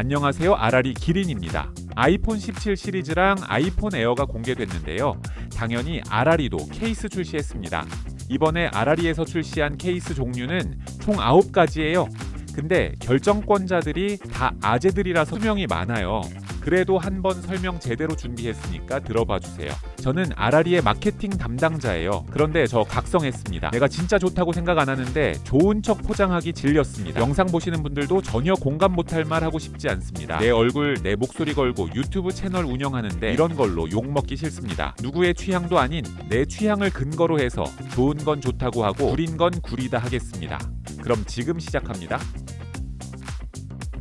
안녕하세요, 아라리 기린입니다. 아이폰 17 시리즈랑 아이폰 에어가 공개됐는데요. 당연히 아라리도 케이스 출시했습니다. 이번에 아라리에서 출시한 케이스 종류는 총 9가지예요. 근데 결정권자들이 다 아재들이라서 수명이 많아요. 그래도 한번 설명 제대로 준비했으니까 들어봐 주세요. 저는 아라리의 마케팅 담당자예요. 그런데 저 각성했습니다. 내가 진짜 좋다고 생각 안 하는데 좋은 척 포장하기 질렸습니다. 영상 보시는 분들도 전혀 공감 못할 말 하고 싶지 않습니다. 내 얼굴, 내 목소리 걸고 유튜브 채널 운영하는데 이런 걸로 욕먹기 싫습니다. 누구의 취향도 아닌 내 취향을 근거로 해서 좋은 건 좋다고 하고 구린 건 구리다 하겠습니다. 그럼 지금 시작합니다.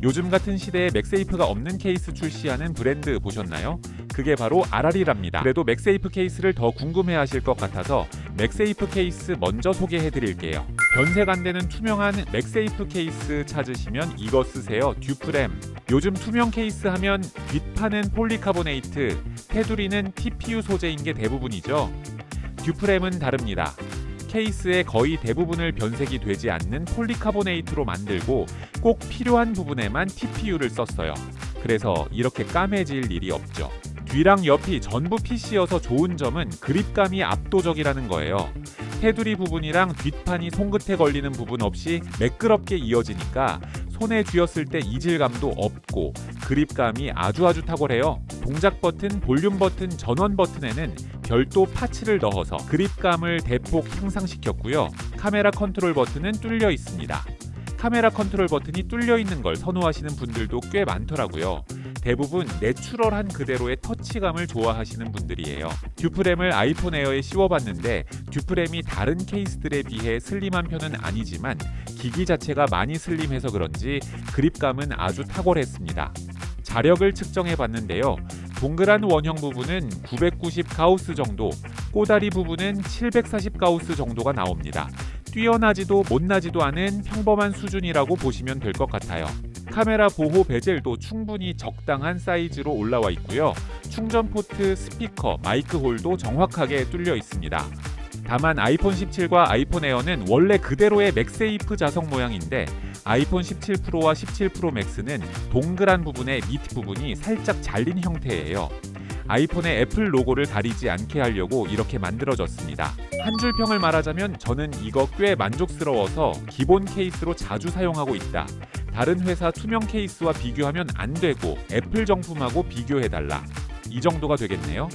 요즘 같은 시대에 맥세이프가 없는 케이스 출시하는 브랜드 보셨나요? 그게 바로 아라리랍니다. 그래도 맥세이프 케이스를 더 궁금해하실 것 같아서 맥세이프 케이스 먼저 소개해드릴게요. 변색 안 되는 투명한 맥세이프 케이스 찾으시면 이거 쓰세요. 듀프램. 요즘 투명 케이스 하면 뒷판은 폴리카보네이트, 테두리는 TPU 소재인 게 대부분이죠. 듀프램은 다릅니다. 케이스의 거의 대부분을 변색이 되지 않는 폴리카보네이트로 만들고 꼭 필요한 부분에만 TPU를 썼어요. 그래서 이렇게 까매질 일이 없죠. 뒤랑 옆이 전부 PC여서 좋은 점은 그립감이 압도적이라는 거예요. 테두리 부분이랑 뒷판이 손끝에 걸리는 부분 없이 매끄럽게 이어지니까 손에 쥐었을 때 이질감도 없고 그립감이 아주 탁월해요. 동작 버튼, 볼륨 버튼, 전원 버튼에는 별도 파츠를 넣어서 그립감을 대폭 향상시켰고요. 카메라 컨트롤 버튼은 뚫려 있습니다. 카메라 컨트롤 버튼이 뚫려 있는 걸 선호하시는 분들도 꽤 많더라고요. 대부분 내추럴한 그대로의 터치감을 좋아하시는 분들이에요. 듀프램을 아이폰 에어에 씌워봤는데 듀프램이 다른 케이스들에 비해 슬림한 편은 아니지만 기기 자체가 많이 슬림해서 그런지 그립감은 아주 탁월했습니다. 자력을 측정해봤는데요. 동그란 원형 부분은 990 가우스 정도, 꼬다리 부분은 740 가우스 정도가 나옵니다. 뛰어나지도 못나지도 않은 평범한 수준이라고 보시면 될 것 같아요. 카메라 보호 베젤도 충분히 적당한 사이즈로 올라와 있고요. 충전 포트, 스피커, 마이크 홀도 정확하게 뚫려 있습니다. 다만 아이폰 17과 아이폰 에어는 원래 그대로의 맥세이프 자석 모양인데 아이폰 17 프로와 17 프로 맥스는 동그란 부분의 밑 부분이 살짝 잘린 형태예요. 아이폰의 애플 로고를 가리지 않게 하려고 이렇게 만들어졌습니다. 한 줄 평을 말하자면 저는 이거 꽤 만족스러워서 기본 케이스로 자주 사용하고 있다. 다른 회사 투명 케이스와 비교하면 안 되고 애플 정품하고 비교해달라. 이 정도가 되겠네요.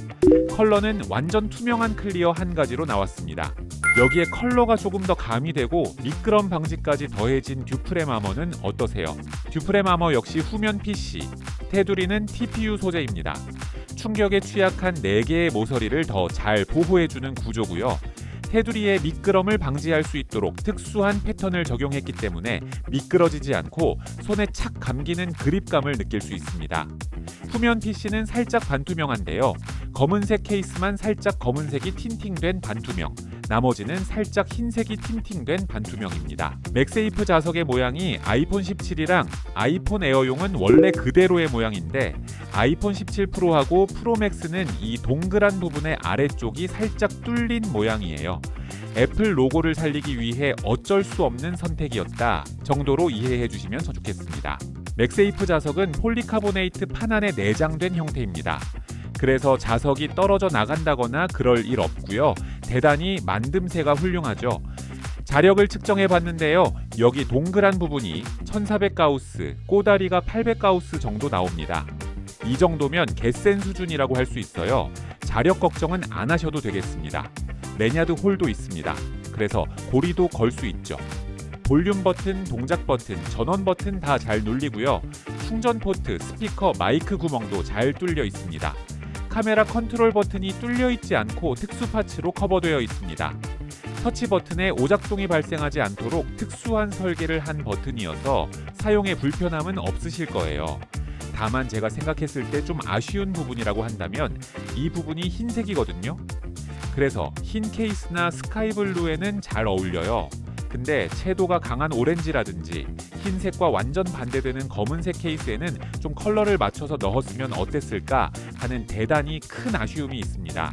컬러는 완전 투명한 클리어 한 가지로 나왔습니다. 여기에 컬러가 조금 더 가미되고 미끄럼 방지까지 더해진 듀프램 아머는 어떠세요? 듀프램 아머 역시 후면 PC, 테두리는 TPU 소재입니다. 충격에 취약한 4개의 모서리를 더 잘 보호해주는 구조고요. 테두리의 미끄럼을 방지할 수 있도록 특수한 패턴을 적용했기 때문에 미끄러지지 않고 손에 착 감기는 그립감을 느낄 수 있습니다. 후면 PC는 살짝 반투명한데요. 검은색 케이스만 살짝 검은색이 틴팅된 반투명, 나머지는 살짝 흰색이 틴팅된 반투명입니다. 맥세이프 자석의 모양이 아이폰 17이랑 아이폰 에어용은 원래 그대로의 모양인데 아이폰 17 프로하고 프로 맥스는 이 동그란 부분의 아래쪽이 살짝 뚫린 모양이에요. 애플 로고를 살리기 위해 어쩔 수 없는 선택이었다 정도로 이해해 주시면 좋겠습니다. 맥세이프 자석은 폴리카보네이트 판 안에 내장된 형태입니다. 그래서 자석이 떨어져 나간다거나 그럴 일 없고요. 대단히 만듦새가 훌륭하죠. 자력을 측정해 봤는데요. 여기 동그란 부분이 1400 가우스, 꼬다리가 800 가우스 정도 나옵니다. 이 정도면 개센 수준이라고 할 수 있어요. 자력 걱정은 안 하셔도 되겠습니다. 레냐드 홀도 있습니다. 그래서 고리도 걸 수 있죠. 볼륨 버튼, 동작 버튼, 전원 버튼 다 잘 눌리고요. 충전 포트, 스피커, 마이크 구멍도 잘 뚫려 있습니다. 카메라 컨트롤 버튼이 뚫려 있지 않고 특수 파츠로 커버되어 있습니다. 터치 버튼에 오작동이 발생하지 않도록 특수한 설계를 한 버튼이어서 사용에 불편함은 없으실 거예요. 다만 제가 생각했을 때 좀 아쉬운 부분이라고 한다면 이 부분이 흰색이거든요. 그래서 흰 케이스나 스카이블루에는 잘 어울려요. 근데 채도가 강한 오렌지라든지 흰색과 완전 반대되는 검은색 케이스에는 좀 컬러를 맞춰서 넣었으면 어땠을까 하는 대단히 큰 아쉬움이 있습니다.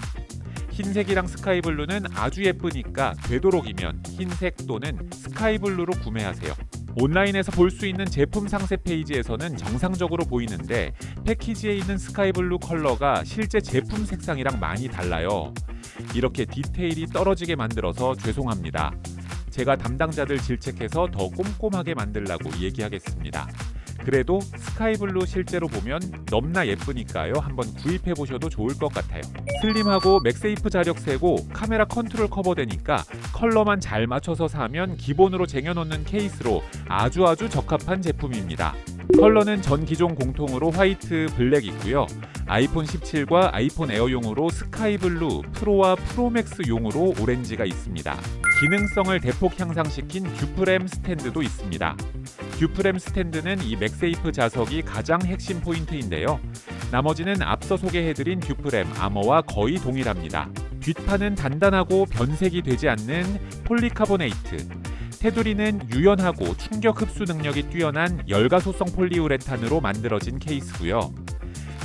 흰색이랑 스카이블루는 아주 예쁘니까 되도록이면 흰색 또는 스카이블루로 구매하세요. 온라인에서 볼 수 있는 제품 상세 페이지에서는 정상적으로 보이는데 패키지에 있는 스카이블루 컬러가 실제 제품 색상이랑 많이 달라요. 이렇게 디테일이 떨어지게 만들어서 죄송합니다. 제가 담당자들 질책해서 더 꼼꼼하게 만들라고 얘기하겠습니다. 그래도 스카이블루 실제로 보면 넘나 예쁘니까요. 한번 구입해 보셔도 좋을 것 같아요. 슬림하고 맥세이프 자력 세고 카메라 컨트롤 커버되니까 컬러만 잘 맞춰서 사면 기본으로 쟁여놓는 케이스로 아주 적합한 제품입니다. 컬러는 전 기종 공통으로 화이트, 블랙 있고요. 아이폰 17과 아이폰 에어용으로 스카이블루, 프로와 프로맥스용으로 오렌지가 있습니다. 기능성을 대폭 향상시킨 듀프램 스탠드도 있습니다. 듀프램 스탠드는 이 맥세이프 자석이 가장 핵심 포인트인데요. 나머지는 앞서 소개해드린 듀프램, 아머와 거의 동일합니다. 뒷판은 단단하고 변색이 되지 않는 폴리카보네이트, 테두리는 유연하고 충격 흡수 능력이 뛰어난 열가소성 폴리우레탄으로 만들어진 케이스고요.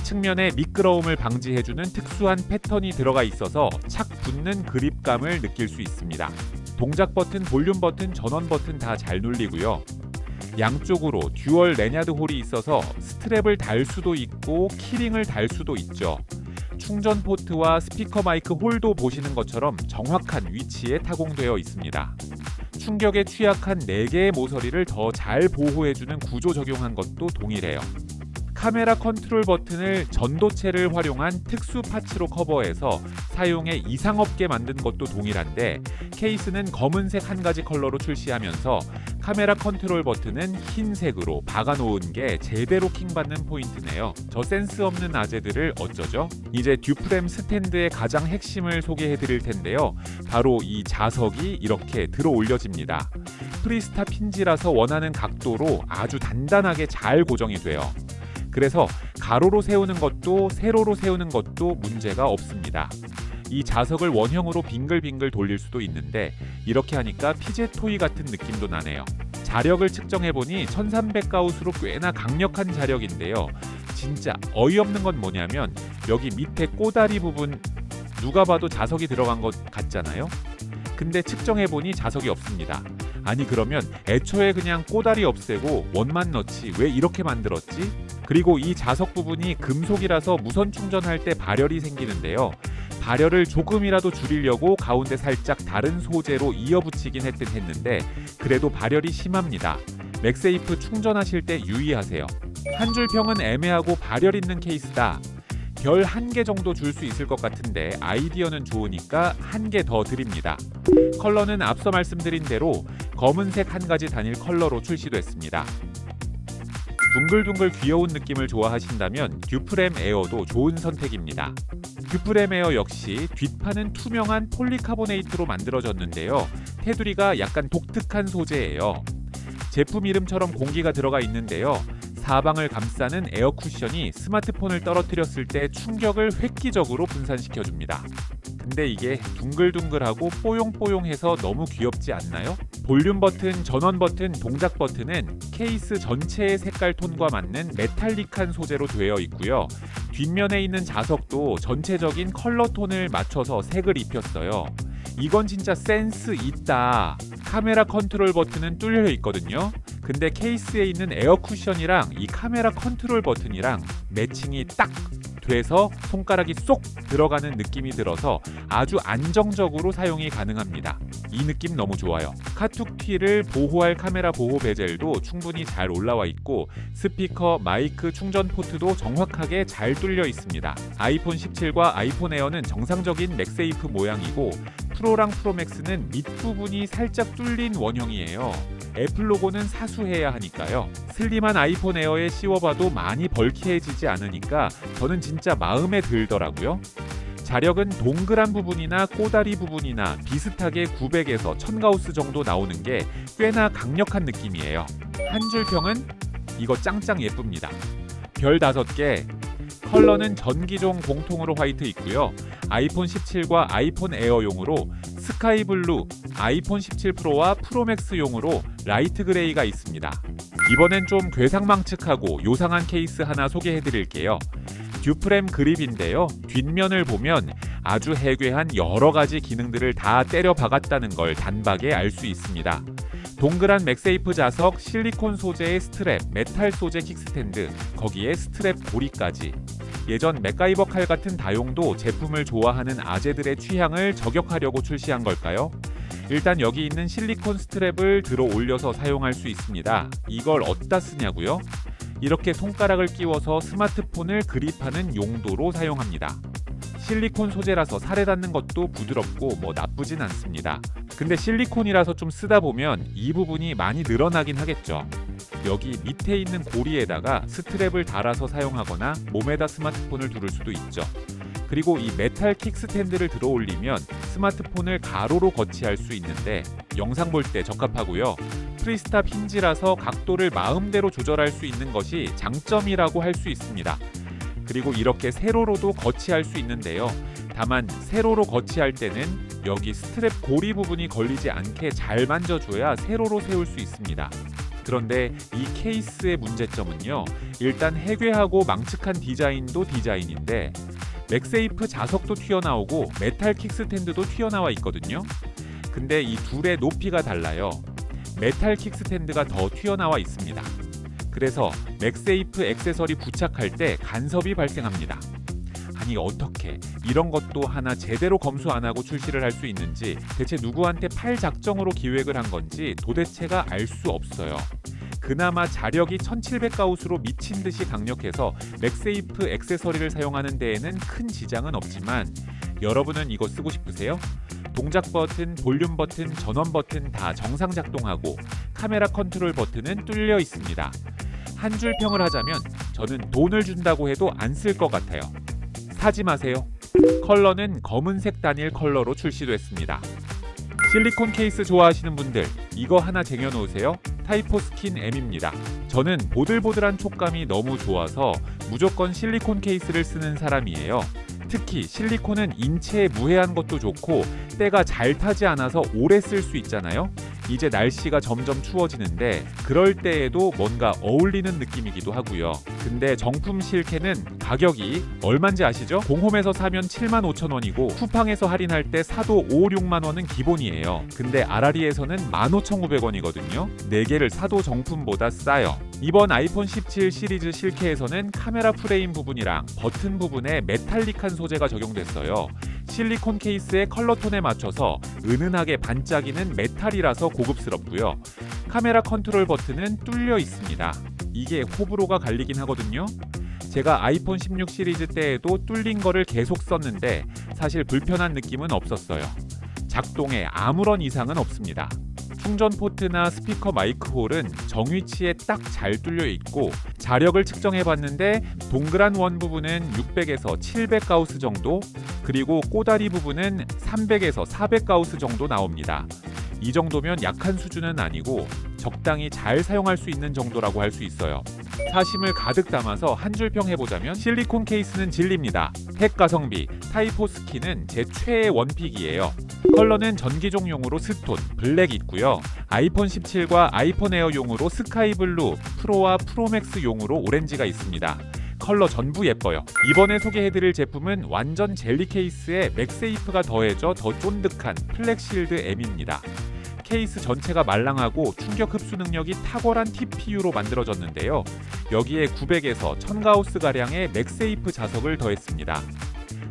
측면에 미끄러움을 방지해주는 특수한 패턴이 들어가 있어서 착 붙는 그립감을 느낄 수 있습니다. 동작 버튼, 볼륨 버튼, 전원 버튼 다 잘 눌리고요. 양쪽으로 듀얼 레냐드 홀이 있어서 스트랩을 달 수도 있고 키링을 달 수도 있죠. 충전 포트와 스피커 마이크 홀도 보시는 것처럼 정확한 위치에 타공되어 있습니다. 충격에 취약한 4개의 모서리를 더 잘 보호해주는 구조 적용한 것도 동일해요. 카메라 컨트롤 버튼을 전도체를 활용한 특수 파츠로 커버해서 사용에 이상 없게 만든 것도 동일한데 케이스는 검은색 한 가지 컬러로 출시하면서 카메라 컨트롤 버튼은 흰색으로 박아놓은 게 제대로 킹받는 포인트네요. 저 센스 없는 아재들을 어쩌죠? 이제 듀프램 스탠드의 가장 핵심을 소개해드릴 텐데요. 바로 이 자석이 이렇게 들어 올려집니다. 프리스타 핀지라서 원하는 각도로 아주 단단하게 잘 고정이 돼요. 그래서 가로로 세우는 것도 세로로 세우는 것도 문제가 없습니다. 이 자석을 원형으로 빙글빙글 돌릴 수도 있는데 이렇게 하니까 피제 토이 같은 느낌도 나네요. 자력을 측정해보니 1300가우스로 꽤나 강력한 자력인데요. 진짜 어이없는 건 뭐냐면 여기 밑에 꼬다리 부분 누가 봐도 자석이 들어간 것 같잖아요. 근데 측정해보니 자석이 없습니다. 아니 그러면 애초에 그냥 꼬다리 없애고 원만 넣지 왜 이렇게 만들었지? 그리고 이 자석 부분이 금속이라서 무선 충전할 때 발열이 생기는데요. 발열을 조금이라도 줄이려고 가운데 살짝 다른 소재로 이어붙이긴 했는데 그래도 발열이 심합니다. 맥세이프 충전하실 때 유의하세요. 한 줄 평은 애매하고 발열 있는 케이스다. 별 1개 정도 줄 수 있을 것 같은데 아이디어는 좋으니까 1개 더 드립니다. 컬러는 앞서 말씀드린 대로 검은색 한 가지 단일 컬러로 출시됐습니다. 둥글둥글 귀여운 느낌을 좋아하신다면 듀프램 에어도 좋은 선택입니다. 듀프램 에어 역시 뒷판은 투명한 폴리카보네이트로 만들어졌는데요. 테두리가 약간 독특한 소재예요. 제품 이름처럼 공기가 들어가 있는데요. 사방을 감싸는 에어 쿠션이 스마트폰을 떨어뜨렸을 때 충격을 획기적으로 분산시켜줍니다. 근데 이게 둥글둥글하고 뽀용뽀용해서 너무 귀엽지 않나요? 볼륨 버튼, 전원 버튼, 동작 버튼은 케이스 전체의 색깔 톤과 맞는 메탈릭한 소재로 되어 있고요. 뒷면에 있는 자석도 전체적인 컬러 톤을 맞춰서 색을 입혔어요. 이건 진짜 센스 있다. 카메라 컨트롤 버튼은 뚫려 있거든요. 근데 케이스에 있는 에어 쿠션이랑 이 카메라 컨트롤 버튼이랑 매칭이 딱 돼서 손가락이 쏙 들어가는 느낌이 들어서 아주 안정적으로 사용이 가능합니다. 이 느낌 너무 좋아요. 카툭티를 보호할 카메라 보호 베젤도 충분히 잘 올라와 있고 스피커, 마이크, 충전 포트도 정확하게 잘 뚫려 있습니다. 아이폰 17과 아이폰 에어는 정상적인 맥세이프 모양이고 프로랑 프로맥스는 밑부분이 살짝 뚫린 원형이에요. 애플 로고는 사수해야 하니까요. 슬림한 아이폰 에어에 씌워봐도 많이 벌키해지지 않으니까 저는 진짜 마음에 들더라고요. 자력은 동그란 부분이나 꼬다리 부분이나 비슷하게 900에서 1000가우스 정도 나오는 게 꽤나 강력한 느낌이에요. 한 줄 평은 이거 짱짱 예쁩니다. 별 5개. 컬러는 전기종 공통으로 화이트 있고요. 아이폰 17과 아이폰 에어용으로 스카이블루, 아이폰 17 프로와 프로맥스용으로 라이트 그레이가 있습니다. 이번엔 좀 괴상망측하고 요상한 케이스 하나 소개해드릴게요. 듀프램 그립인데요. 뒷면을 보면 아주 해괴한 여러 가지 기능들을 다 때려 박았다는 걸 단박에 알 수 있습니다. 동그란 맥세이프 자석, 실리콘 소재의 스트랩, 메탈 소재 킥스탠드, 거기에 스트랩 고리까지. 예전 맥가이버 칼 같은 다용도 제품을 좋아하는 아재들의 취향을 저격하려고 출시한 걸까요? 일단 여기 있는 실리콘 스트랩을 들어 올려서 사용할 수 있습니다. 이걸 어디다 쓰냐고요? 이렇게 손가락을 끼워서 스마트폰을 그립하는 용도로 사용합니다. 실리콘 소재라서 살에 닿는 것도 부드럽고 나쁘진 않습니다. 근데 실리콘이라서 좀 쓰다 보면 이 부분이 많이 늘어나긴 하겠죠. 여기 밑에 있는 고리에다가 스트랩을 달아서 사용하거나 몸에다 스마트폰을 두를 수도 있죠. 그리고 이 메탈 킥스탠드를 들어 올리면 스마트폰을 가로로 거치할 수 있는데 영상 볼 때 적합하고요. 프리스탑 힌지라서 각도를 마음대로 조절할 수 있는 것이 장점이라고 할 수 있습니다. 그리고 이렇게 세로로도 거치할 수 있는데요. 다만 세로로 거치할 때는 여기 스트랩 고리 부분이 걸리지 않게 잘 만져줘야 세로로 세울 수 있습니다. 그런데 이 케이스의 문제점은요. 일단 해괴하고 망측한 디자인도 디자인인데 맥세이프 자석도 튀어나오고 메탈 킥스탠드도 튀어나와 있거든요. 근데 이 둘의 높이가 달라요. 메탈 킥스탠드가 더 튀어나와 있습니다. 그래서 맥세이프 액세서리 부착할 때 간섭이 발생합니다. 아니 어떻게 이런 것도 하나 제대로 검수 안 하고 출시를 할 수 있는지 대체 누구한테 팔 작정으로 기획을 한 건지 도대체가 알 수 없어요. 그나마 자력이 1700가우스로 미친 듯이 강력해서 맥세이프 액세서리를 사용하는 데에는 큰 지장은 없지만 여러분은 이거 쓰고 싶으세요? 동작 버튼, 볼륨 버튼, 전원 버튼 다 정상 작동하고 카메라 컨트롤 버튼은 뚫려 있습니다. 한 줄 평을 하자면 저는 돈을 준다고 해도 안 쓸 것 같아요. 사지 마세요. 컬러는 검은색 단일 컬러로 출시됐습니다. 실리콘 케이스 좋아하시는 분들 이거 하나 쟁여놓으세요. 타이포스킨 M입니다. 저는 보들보들한 촉감이 너무 좋아서 무조건 실리콘 케이스를 쓰는 사람이에요. 특히 실리콘은 인체에 무해한 것도 좋고 때가 잘 타지 않아서 오래 쓸 수 있잖아요. 이제 날씨가 점점 추워지는데 그럴 때에도 뭔가 어울리는 느낌이기도 하고요. 근데 정품 실캐는 가격이 얼마인지 아시죠? 공홈에서 사면 75,000원이고 쿠팡에서 할인할 때 사도 5, 6만 원은 기본이에요. 근데 아라리에서는 15,900원이거든요. 4개를 사도 정품보다 싸요. 이번 아이폰 17 시리즈 실캐에서는 카메라 프레임 부분이랑 버튼 부분에 메탈릭한 소재가 적용됐어요. 실리콘 케이스의 컬러톤에 맞춰서 은은하게 반짝이는 메탈이라서 고급스럽고요. 카메라 컨트롤 버튼은 뚫려 있습니다. 이게 호불호가 갈리긴 하거든요. 제가 아이폰 16 시리즈 때에도 뚫린 거를 계속 썼는데 사실 불편한 느낌은 없었어요. 작동에 아무런 이상은 없습니다. 충전 포트나 스피커 마이크 홀은 정위치에 딱 잘 뚫려 있고 자력을 측정해 봤는데 동그란 원 부분은 600에서 700가우스 정도, 그리고 꼬다리 부분은 300에서 400가우스 정도 나옵니다. 이 정도면 약한 수준은 아니고 적당히 잘 사용할 수 있는 정도라고 할 수 있어요. 사심을 가득 담아서 한 줄 평 해보자면 실리콘 케이스는 진리입니다. 핵 가성비, 타이포스킨은 제 최애 원픽이에요. 컬러는 전기종용으로 스톤, 블랙 있고요. 아이폰 17과 아이폰 에어용으로 스카이블루, 프로와 프로맥스용으로 오렌지가 있습니다. 컬러 전부 예뻐요. 이번에 소개해드릴 제품은 완전 젤리 케이스에 맥세이프가 더해져 더 쫀득한 플렉실드 M입니다. 케이스 전체가 말랑하고 충격 흡수 능력이 탁월한 TPU로 만들어졌는데요. 여기에 900에서 1000가우스 가량의 맥세이프 자석을 더했습니다.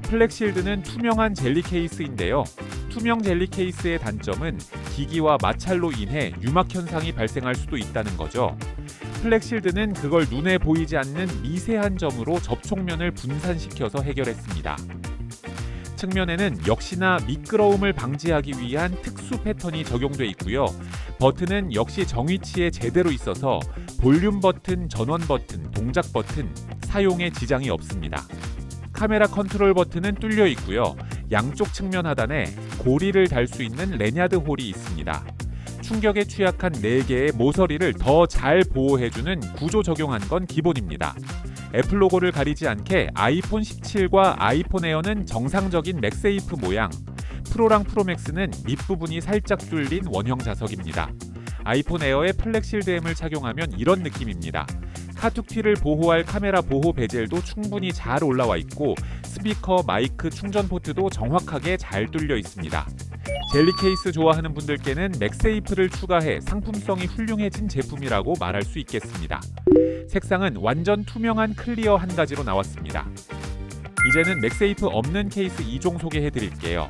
플렉실드는 투명한 젤리 케이스인데요. 투명 젤리 케이스의 단점은 기기와 마찰로 인해 유막 현상이 발생할 수도 있다는 거죠. 플렉실드는 그걸 눈에 보이지 않는 미세한 점으로 접촉면을 분산시켜서 해결했습니다. 측면에는 역시나 미끄러움을 방지하기 위한 특수 패턴이 적용돼 있고요. 버튼은 역시 정위치에 제대로 있어서 볼륨 버튼, 전원 버튼, 동작 버튼 사용에 지장이 없습니다. 카메라 컨트롤 버튼은 뚫려 있고요. 양쪽 측면 하단에 고리를 달 수 있는 레냐드 홀이 있습니다. 충격에 취약한 4개의 모서리를 더 잘 보호해주는 구조 적용한 건 기본입니다. 애플 로고를 가리지 않게 아이폰 17과 아이폰 에어는 정상적인 맥세이프 모양, 프로랑 프로맥스는 밑부분이 살짝 뚫린 원형 자석입니다. 아이폰 에어에 플렉실드 M을 착용하면 이런 느낌입니다. 카툭튀를 보호할 카메라 보호 베젤도 충분히 잘 올라와 있고 스피커, 마이크, 충전 포트도 정확하게 잘 뚫려 있습니다. 젤리 케이스 좋아하는 분들께는 맥세이프를 추가해 상품성이 훌륭해진 제품이라고 말할 수 있겠습니다. 색상은 완전 투명한 클리어 한 가지로 나왔습니다. 이제는 맥세이프 없는 케이스 2종 소개해드릴게요.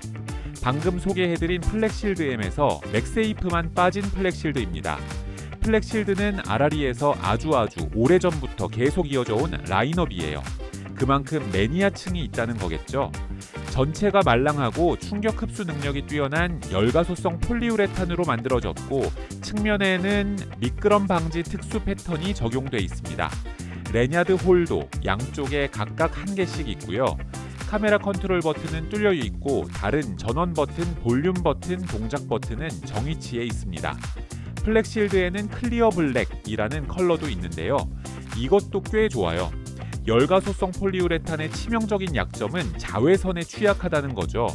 방금 소개해드린 플렉실드 M에서 맥세이프만 빠진 플렉실드입니다. 플렉실드는 아라리에서 아주 오래전부터 계속 이어져 온 라인업이에요. 그만큼 매니아층이 있다는 거겠죠. 전체가 말랑하고 충격 흡수 능력이 뛰어난 열가소성 폴리우레탄으로 만들어졌고 측면에는 미끄럼 방지 특수 패턴이 적용돼 있습니다. 레냐드 홀도 양쪽에 각각 한 개씩 있고요. 카메라 컨트롤 버튼은 뚫려 있고 다른 전원 버튼, 볼륨 버튼, 동작 버튼은 정위치에 있습니다. 플렉실드에는 클리어 블랙이라는 컬러도 있는데요. 이것도 꽤 좋아요. 열가소성 폴리우레탄의 치명적인 약점은 자외선에 취약하다는 거죠.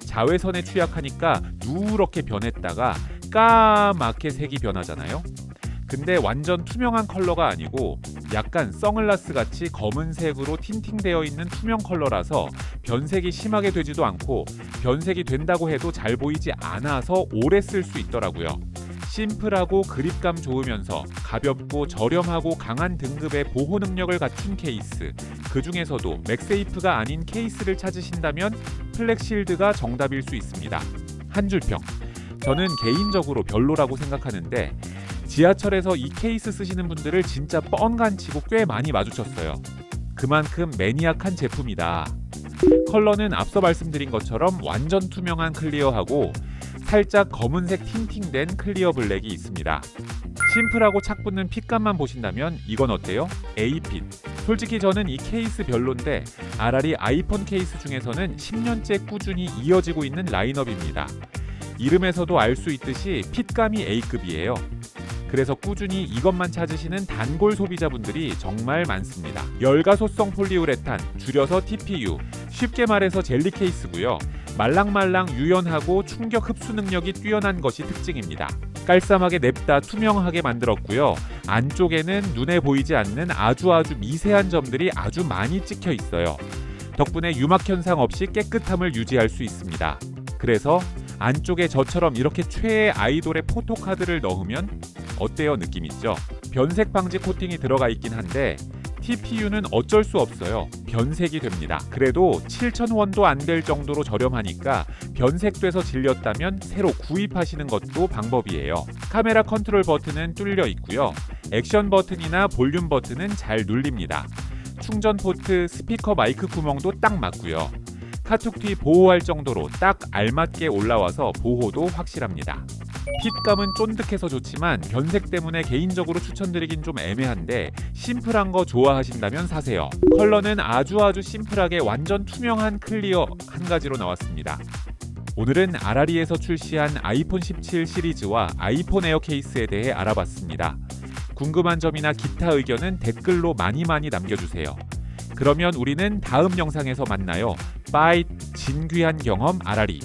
자외선에 취약하니까 누렇게 변했다가 까맣게 색이 변하잖아요. 근데 완전 투명한 컬러가 아니고 약간 선글라스 같이 검은색으로 틴팅되어 있는 투명 컬러라서 변색이 심하게 되지도 않고 변색이 된다고 해도 잘 보이지 않아서 오래 쓸 수 있더라고요. 심플하고 그립감 좋으면서 가볍고 저렴하고 강한 등급의 보호 능력을 갖춘 케이스. 그 중에서도 맥세이프가 아닌 케이스를 찾으신다면 플렉실드가 정답일 수 있습니다. 한 줄 평. 저는 개인적으로 별로라고 생각하는데 지하철에서 이 케이스 쓰시는 분들을 진짜 뻔간치고 꽤 많이 마주쳤어요. 그만큼 매니악한 제품이다. 컬러는 앞서 말씀드린 것처럼 완전 투명한 클리어하고 살짝 검은색 틴팅된 클리어 블랙이 있습니다. 심플하고 착 붙는 핏감만 보신다면 이건 어때요? A핏. 솔직히 저는 이 케이스 별론데 아라리 아이폰 케이스 중에서는 10년째 꾸준히 이어지고 있는 라인업입니다. 이름에서도 알 수 있듯이 핏감이 A급이에요. 그래서 꾸준히 이것만 찾으시는 단골 소비자분들이 정말 많습니다. 열가소성 폴리우레탄, 줄여서 TPU, 쉽게 말해서 젤리 케이스고요. 말랑말랑 유연하고 충격 흡수 능력이 뛰어난 것이 특징입니다. 깔쌈하게 냅다 투명하게 만들었고요. 안쪽에는 눈에 보이지 않는 아주 미세한 점들이 아주 많이 찍혀 있어요. 덕분에 유막 현상 없이 깨끗함을 유지할 수 있습니다. 그래서 안쪽에 저처럼 이렇게 최애 아이돌의 포토카드를 넣으면 어때요? 느낌 있죠? 변색 방지 코팅이 들어가 있긴 한데 TPU는 어쩔 수 없어요. 변색이 됩니다. 그래도 7,000원도 안 될 정도로 저렴하니까 변색돼서 질렸다면 새로 구입하시는 것도 방법이에요. 카메라 컨트롤 버튼은 뚫려 있고요. 액션 버튼이나 볼륨 버튼은 잘 눌립니다. 충전 포트, 스피커 마이크 구멍도 딱 맞고요. 카툭 뒤 보호할 정도로 딱 알맞게 올라와서 보호도 확실합니다. 핏감은 쫀득해서 좋지만 변색 때문에 개인적으로 추천드리긴 좀 애매한데 심플한 거 좋아하신다면 사세요. 컬러는 아주 심플하게 완전 투명한 클리어 한 가지로 나왔습니다. 오늘은 아라리에서 출시한 아이폰 17 시리즈와 아이폰 에어 케이스에 대해 알아봤습니다. 궁금한 점이나 기타 의견은 댓글로 많이 남겨주세요. 그러면 우리는 다음 영상에서 만나요. 빠이 진귀한 경험 아라리.